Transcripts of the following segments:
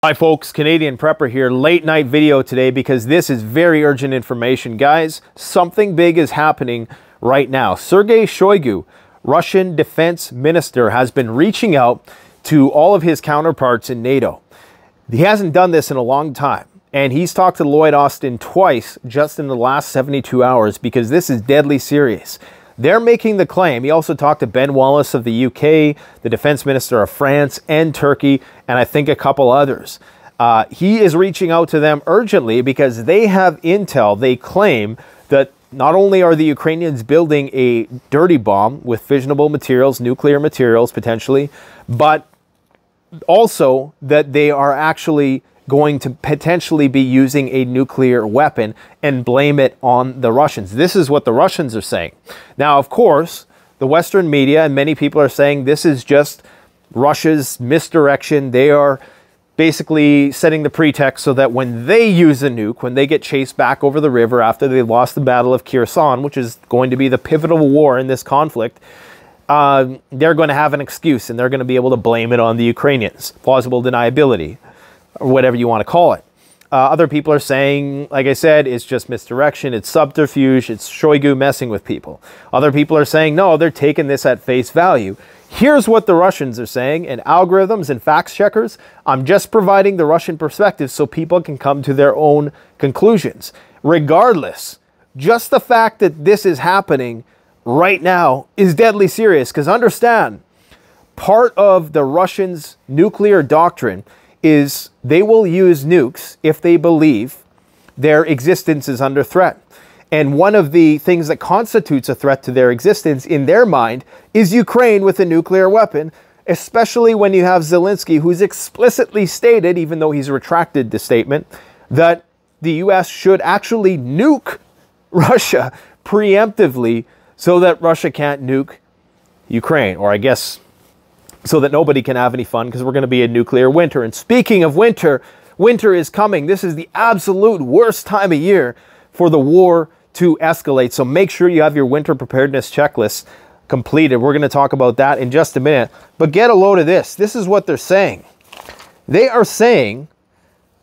Hi folks, Canadian Prepper here. Late night video today because this is very urgent information. Guys, something big is happening right now. Sergei Shoigu, Russian defense minister, has been reaching out to all of his counterparts in NATO. He hasn't done this in a long time. And he's talked to Lloyd Austin twice just in the last 72 hours because this is deadly serious. They're making the claim. He also talked to Ben Wallace of the UK, the defense minister of France and Turkey, and I think a couple others. He is reaching out to them urgently because they have intel. They claim that not only are the Ukrainians building a dirty bomb with fissionable materials, nuclear materials potentially, but also that they are actually going to potentially be using a nuclear weapon and blame it on the Russians. This is what the Russians are saying. Now, of course, the Western media and many people are saying this is just Russia's misdirection. They are basically setting the pretext so that when they use a nuke, when they get chased back over the river after they lost the Battle of Kherson, which is going to be the pivotal war in this conflict, they're going to have an excuse and they're going to be able to blame it on the Ukrainians. Plausible deniability, or whatever you want to call it. Other people are saying, like I said, it's just misdirection, it's subterfuge, it's Shoigu messing with people. Other people are saying, no, they're taking this at face value. Here's what the Russians are saying, and algorithms and fact checkers, I'm just providing the Russian perspective so people can come to their own conclusions. Regardless, just the fact that this is happening right now is deadly serious, because understand, part of the Russians' nuclear doctrine is they will use nukes if they believe their existence is under threat. And one of the things that constitutes a threat to their existence in their mind is Ukraine with a nuclear weapon, especially when you have Zelensky, who's explicitly stated, even though he's retracted the statement, that the US should actually nuke Russia preemptively so that Russia can't nuke Ukraine, or I guess so that nobody can have any fun because we're going to be in nuclear winter. And speaking of winter, winter is coming. This is the absolute worst time of year for the war to escalate. So make sure you have your winter preparedness checklist completed. We're going to talk about that in just a minute. But get a load of this. This is what they're saying. They are saying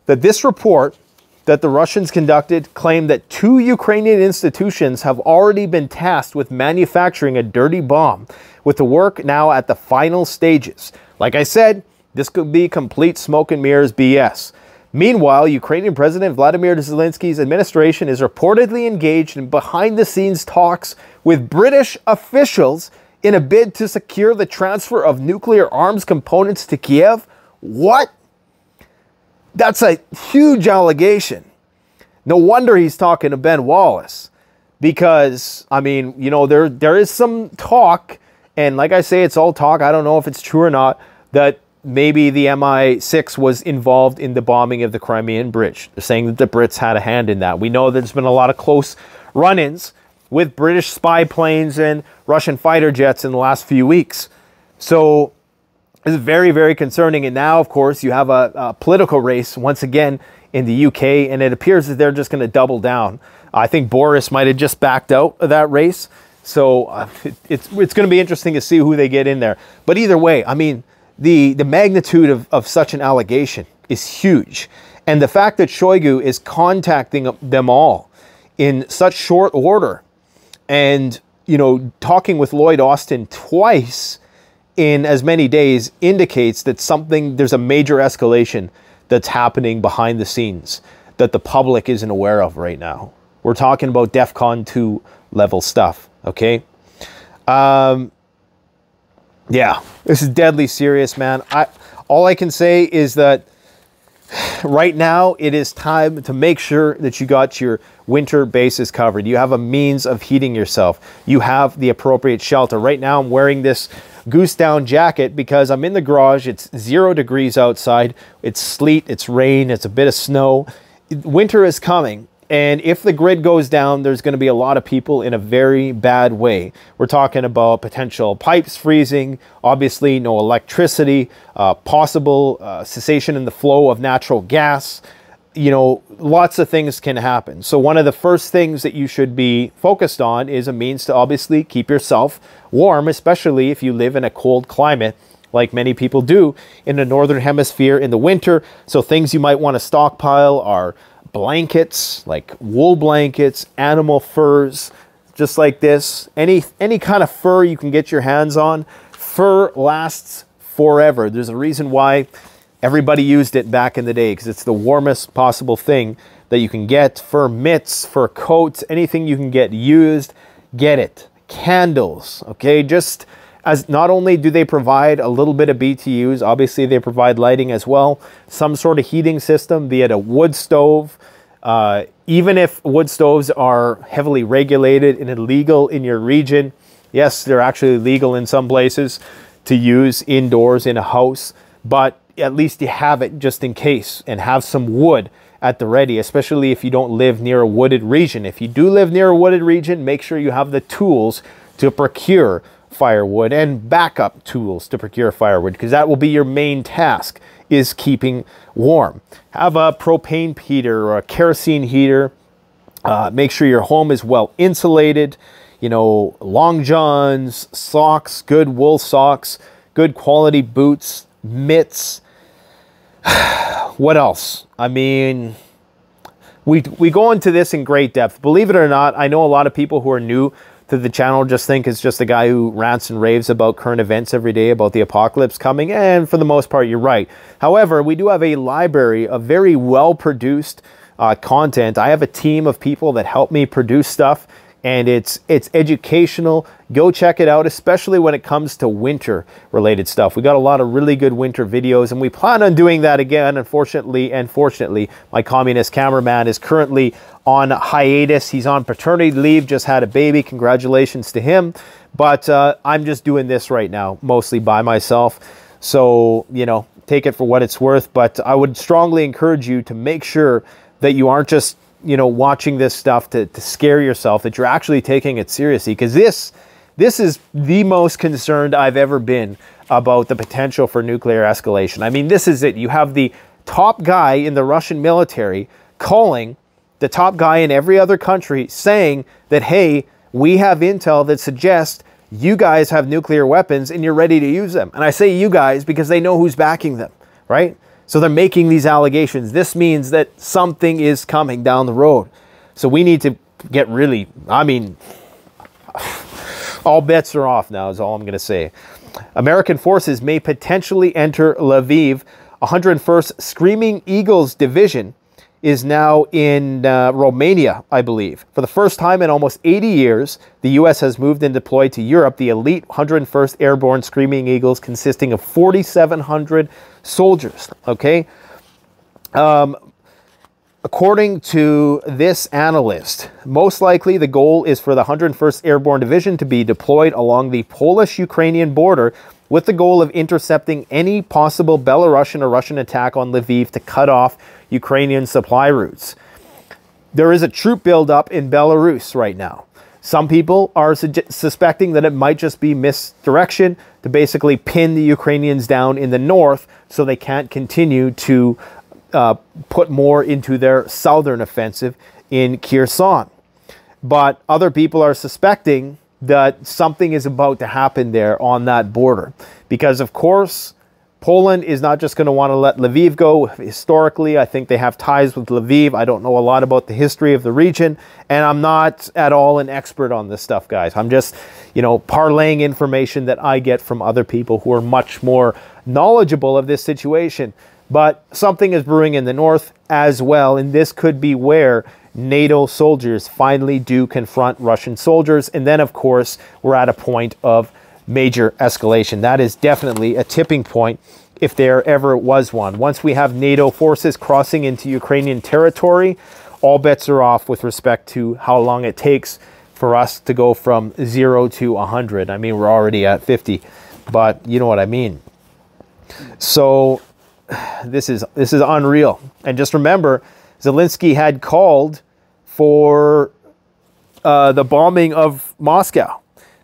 that this report that the Russians conducted claimed that 2 Ukrainian institutions have already been tasked with manufacturing a dirty bomb, with the work now at the final stages. Like I said, this could be complete smoke and mirrors BS. Meanwhile, Ukrainian President Vladimir Zelensky's administration is reportedly engaged in behind-the-scenes talks with British officials in a bid to secure the transfer of nuclear arms components to Kiev. What? That's a huge allegation. No wonder he's talking to Ben Wallace. Because, I mean, you know, there is some talk, and like I say, it's all talk, I don't know if it's true or not, that maybe the MI6 was involved in the bombing of the Crimean Bridge. They're saying that the Brits had a hand in that. We know there's been a lot of close run-ins with British spy planes and Russian fighter jets in the last few weeks. So this is very, very concerning. And now, of course, you have a political race once again in the UK, and it appears that they're just going to double down. I think Boris might have just backed out of that race. So it's going to be interesting to see who they get in there. But either way, I mean, the magnitude of such an allegation is huge. And the fact that Shoigu is contacting them all in such short order and, you know, talking with Lloyd Austin twice in as many days indicates that there's a major escalation that's happening behind the scenes that the public isn't aware of right now. We're talking about DEFCON 2 level stuff, okay? Yeah, this is deadly serious, man. All I can say is that right now it is time to make sure that you got your winter bases covered. You have a means of heating yourself. You have the appropriate shelter. Right now I'm wearing this goose down jacket because I'm in the garage. It's 0 degrees outside. It's sleet, it's rain, it's a bit of snow. Winter is coming. And if the grid goes down, there's going to be a lot of people in a very bad way. We're talking about potential pipes freezing, obviously no electricity, possible cessation in the flow of natural gas. You know, lots of things can happen. So one of the first things that you should be focused on is a means to obviously keep yourself warm, especially if you live in a cold climate like many people do in the northern hemisphere in the winter. So things you might want to stockpile are blankets, like wool blankets, animal furs, just like this. Any kind of fur you can get your hands on. Fur lasts forever. There's a reason why everybody used it back in the day, because it's the warmest possible thing that you can get. Fur mitts, fur coats, anything you can get used, get it. Candles, okay? Just as not only do they provide a little bit of BTUs, obviously they provide lighting as well, some sort of heating system, be it a wood stove. Even if wood stoves are heavily regulated and illegal in your region, yes, they're actually legal in some places to use indoors in a house, but at least you have it just in case, and have some wood at the ready, especially if you don't live near a wooded region. If you do live near a wooded region, make sure you have the tools to procure firewood and backup tools to procure firewood, because that will be your main task, is keeping warm. Have a propane heater or a kerosene heater. Make sure your home is well insulated. You know, long johns, socks, good wool socks, good quality boots, mitts. What else? I mean, we go into this in great depth. Believe it or not, I know a lot of people who are new to the channel just think it's just a guy who rants and raves about current events every day, about the apocalypse coming, and for the most part, you're right. However, we do have a library of very well-produced content. I have a team of people that help me produce stuff, and it's educational. Go check it out, especially when it comes to winter related stuff. We got a lot of really good winter videos, and we plan on doing that again. Unfortunately and fortunately, my communist cameraman is currently on hiatus. He's on paternity leave, just had a baby. Congratulations to him. But I'm just doing this right now, mostly by myself. So, you know, take it for what it's worth. But I would strongly encourage you to make sure that you aren't just, you know, watching this stuff to scare yourself, that you're actually taking it seriously, because this is the most concerned I've ever been about the potential for nuclear escalation. I mean, this is it. You have the top guy in the Russian military calling the top guy in every other country saying that, hey, we have intel that suggests you guys have nuclear weapons and you're ready to use them. And I say you guys because they know who's backing them, right? So they're making these allegations. This means that something is coming down the road. So we need to get really, I mean, all bets are off now is all I'm going to say. American forces may potentially enter Lviv. 101st Screaming Eagles Division is now in Romania, I believe. For the first time in almost 80 years, the U.S. has moved and deployed to Europe the elite 101st Airborne Screaming Eagles, consisting of 4,700 soldiers, okay? According to this analyst, most likely the goal is for the 101st Airborne Division to be deployed along the Polish-Ukrainian border with the goal of intercepting any possible Belarusian or Russian attack on Lviv to cut off Ukrainian supply routes. There is a troop buildup in Belarus right now. Some people are suspecting that it might just be misdirection to basically pin the Ukrainians down in the north so they can't continue to put more into their southern offensive in Kherson. But other people are suspecting that something is about to happen there on that border. Because, of course, Poland is not just going to want to let Lviv go. Historically, I think they have ties with Lviv. I don't know a lot about the history of the region, and I'm not at all an expert on this stuff, guys. I'm just, you know, parlaying information that I get from other people who are much more knowledgeable of this situation. But something is brewing in the north as well, and this could be where NATO soldiers finally do confront Russian soldiers. And then, of course, we're at a point of major escalation. That is definitely a tipping point if there ever was one. Once we have NATO forces crossing into Ukrainian territory, all bets are off with respect to how long it takes for us to go from 0 to 100. I mean, we're already at 50, but you know what I mean. So this is unreal. And just remember, Zelensky had called for the bombing of Moscow.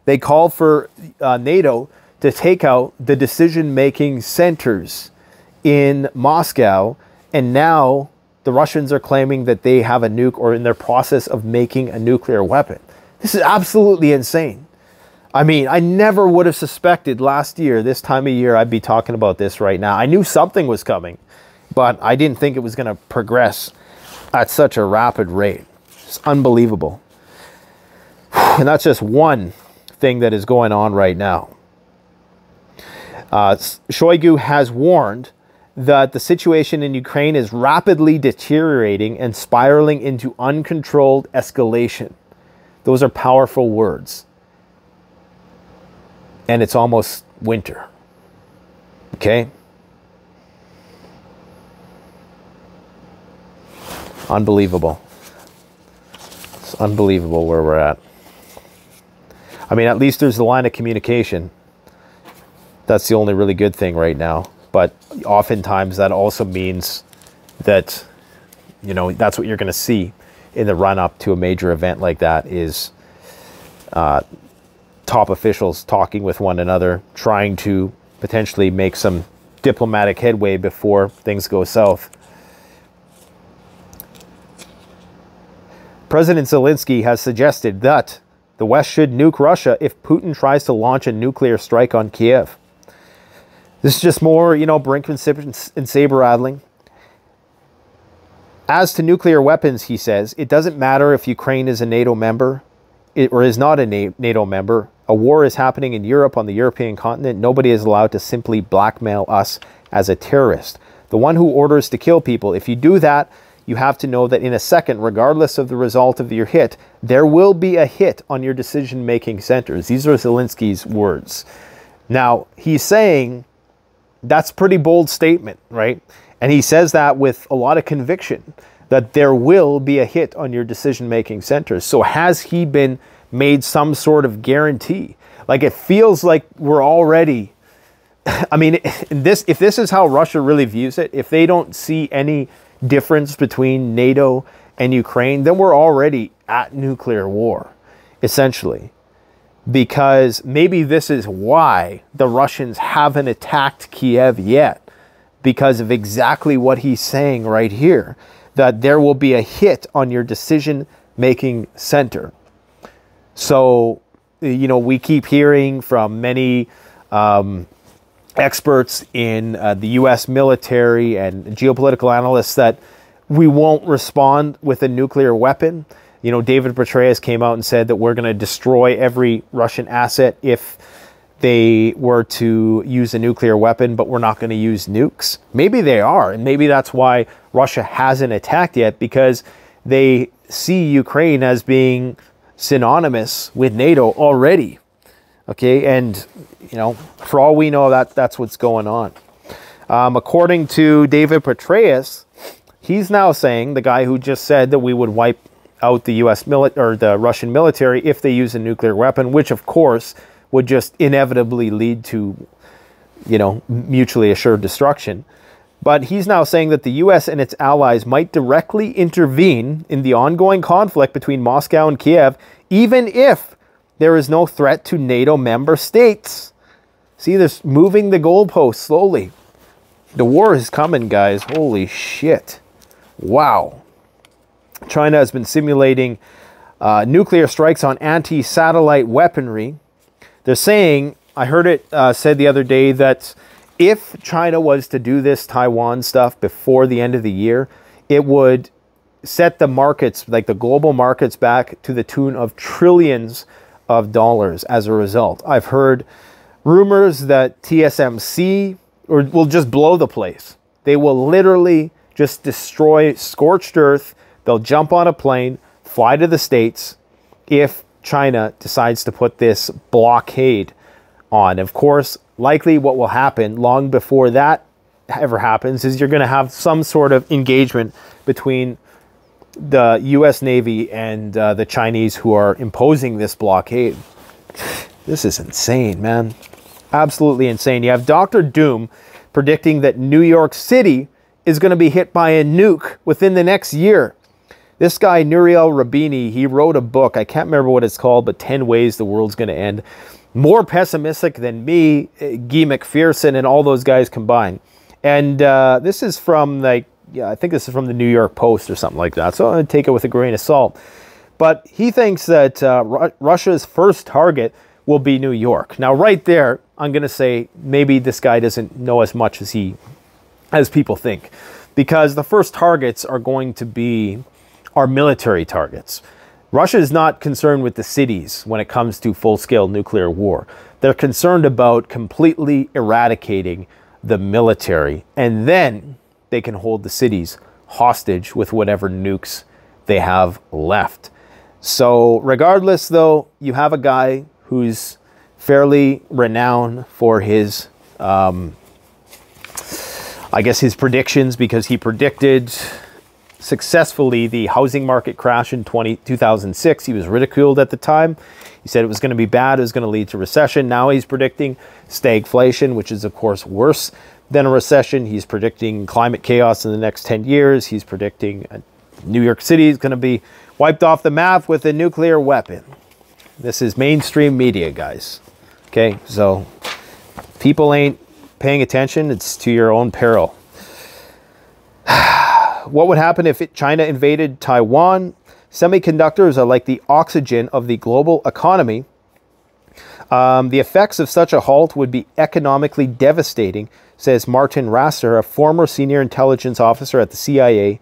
They called for NATO to take out the decision-making centers in Moscow, and now the Russians are claiming that they have a nuke or in their process of making a nuclear weapon. This is absolutely insane. I mean, I never would have suspected last year, this time of year, I'd be talking about this right now. I knew something was coming, but I didn't think it was going to progress at such a rapid rate. It's unbelievable. And that's just one thing that is going on right now. Shoigu has warned that the situation in Ukraine is rapidly deteriorating and spiraling into uncontrolled escalation. Those are powerful words. And it's almost winter. Okay? Unbelievable. It's unbelievable where we're at. I mean, at least there's the line of communication. That's the only really good thing right now. But oftentimes that also means that, you know, that's what you're going to see in the run-up to a major event like that is top officials talking with one another, trying to potentially make some diplomatic headway before things go south. President Zelensky has suggested that the West should nuke Russia if Putin tries to launch a nuclear strike on Kiev. This is just more, you know, brinkmanship and saber-rattling. As to nuclear weapons, he says, it doesn't matter if Ukraine is a NATO member or is not a NATO member. A war is happening in Europe, on the European continent. Nobody is allowed to simply blackmail us as a terrorist. The one who orders to kill people, if you do that, you have to know that in a second, regardless of the result of your hit, there will be a hit on your decision-making centers. These are Zelensky's words. Now, he's saying that's a pretty bold statement, right? And he says that with a lot of conviction, that there will be a hit on your decision-making centers. So has he been made some sort of guarantee? Like, it feels like we're already... I mean, if this is how Russia really views it, if they don't see any difference between NATO and Ukraine, then we're already at nuclear war, essentially. Because maybe this is why the Russians haven't attacked Kiev yet, because of exactly what he's saying right here, that there will be a hit on your decision-making center. So, you know, we keep hearing from many experts in the U.S. military and geopolitical analysts that we won't respond with a nuclear weapon. You know, David Petraeus came out and said that we're going to destroy every Russian asset if they were to use a nuclear weapon, but we're not going to use nukes. Maybe they are, and maybe that's why Russia hasn't attacked yet, because they see Ukraine as being synonymous with NATO already. Okay, and, you know, for all we know, that's what's going on. According to David Petraeus, he's now saying, the guy who just said that we would wipe out the U.S. or the Russian military if they use a nuclear weapon, which of course would just inevitably lead to, you know, mutually assured destruction. But he's now saying that the U.S. and its allies might directly intervene in the ongoing conflict between Moscow and Kiev, even if there is no threat to NATO member states. See, this moving the goalposts slowly. The war is coming, guys. Holy shit. Wow. China has been simulating nuclear strikes on anti-satellite weaponry. They're saying, I heard it said the other day, that if China was to do this Taiwan stuff before the end of the year, it would set the markets, like the global markets, back to the tune of trillions of dollars as a result. I've heard rumors that TSMC will just blow the place. They will literally just destroy scorched earth. They'll jump on a plane, fly to the States if China decides to put this blockade on. Of course, likely what will happen long before that ever happens is you're going to have some sort of engagement between the U.S. Navy and the Chinese who are imposing this blockade. This is insane, man. Absolutely insane. You have Dr. Doom predicting that New York City is going to be hit by a nuke within the next year. This guy, Nouriel Roubini, he wrote a book. I can't remember what it's called, but 10 Ways the World's Going to End. More pessimistic than me, Guy McPherson, and all those guys combined. And this is from, like, yeah, I think this is from the New York Post or something like that. So I'm going to take it with a grain of salt. But he thinks that Russia's first target will be New York. Now, right there, I'm going to say maybe this guy doesn't know as much as people think, because the first targets are going to be our military targets. Russia is not concerned with the cities when it comes to full-scale nuclear war. They're concerned about completely eradicating the military, and then they can hold the cities hostage with whatever nukes they have left. So regardless, though, you have a guy who's fairly renowned for his, I guess, his predictions, because he predicted successfully the housing market crash in 2006. He was ridiculed at the time. He said it was going to be bad, it was going to lead to recession. Now he's predicting stagflation, which is, of course, worse than a recession. He's predicting climate chaos in the next 10 years. He's predicting New York City is going to be wiped off the map with a nuclear weapon. This is mainstream media, guys. Okay, so people ain't paying attention. It's to your own peril. What would happen if China invaded Taiwan? Semiconductors are like the oxygen of the global economy. The effects of such a halt would be economically devastating, says Martin Rasser, a former senior intelligence officer at the CIA.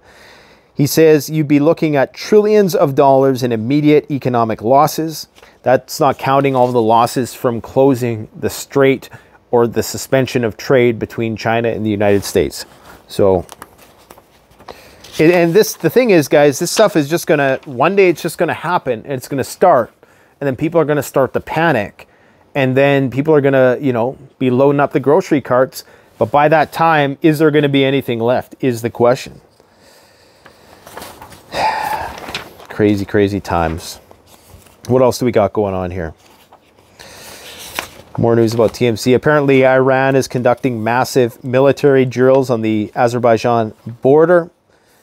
He says you'd be looking at trillions of dollars in immediate economic losses. That's not counting all the losses from closing the strait or the suspension of trade between China and the United States. So, and the thing is, guys, this stuff is just going to, one day it's just going to happen, and it's going to start, and then people are going to start to panic, and then people are going to, you know, be loading up the grocery carts. But by that time, is there going to be anything left, is the question. Crazy, crazy times. What else do we got going on here? More news about TMC. Apparently, Iran is conducting massive military drills on the Azerbaijan border.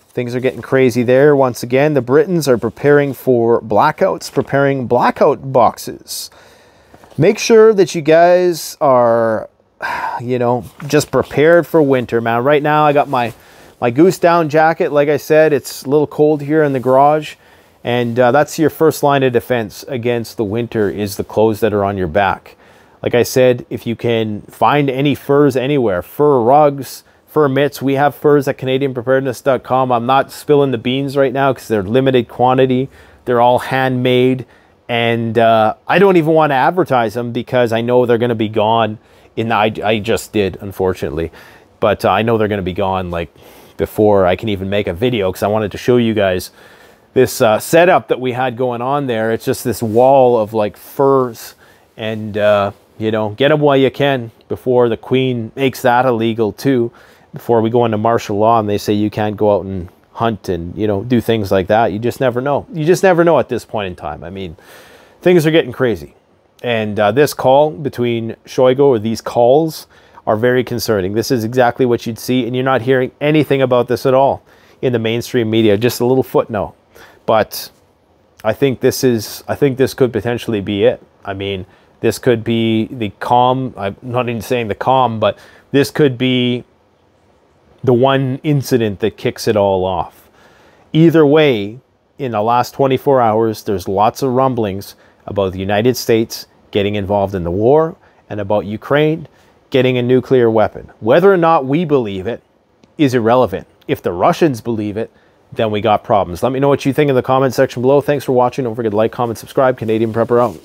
Things are getting crazy there. Once again, the Britons are preparing for blackouts, preparing blackout boxes. Make sure that you guys are, you know, just prepared for winter, man. Right now, I got my goose down jacket. Like I said, it's a little cold here in the garage. And that's your first line of defense against the winter, is the clothes that are on your back. Like I said, if you can find any furs anywhere, fur rugs, fur mitts. We have furs at CanadianPreparedness.com. I'm not spilling the beans right now because they're limited quantity. They're all handmade. And I don't even want to advertise them because I know they're going to be gone. I just did, unfortunately. But I know they're going to be gone like before I can even make a video, because I wanted to show you guys this setup that we had going on there. It's just this wall of like furs, and you know, get them while you can before the Queen makes that illegal too, before we go into martial law and they say you can't go out and hunt and, you know, do things like that. You just never know. You just never know at this point in time. I mean, things are getting crazy. And this call between Shoigu, or these calls, are very concerning. This is exactly what you'd see, and you're not hearing anything about this at all in the mainstream media, just a little footnote. But I think this could potentially be it. I mean, this could be the calm. I'm not even saying the calm, but this could be the one incident that kicks it all off. Either way, in the last 24 hours, there's lots of rumblings about the United States getting involved in the war and about Ukraine getting a nuclear weapon. Whether or not we believe it is irrelevant. If the Russians believe it, then we got problems. Let me know what you think in the comment section below. Thanks for watching. Don't forget to like, comment, subscribe. Canadian Prepper out.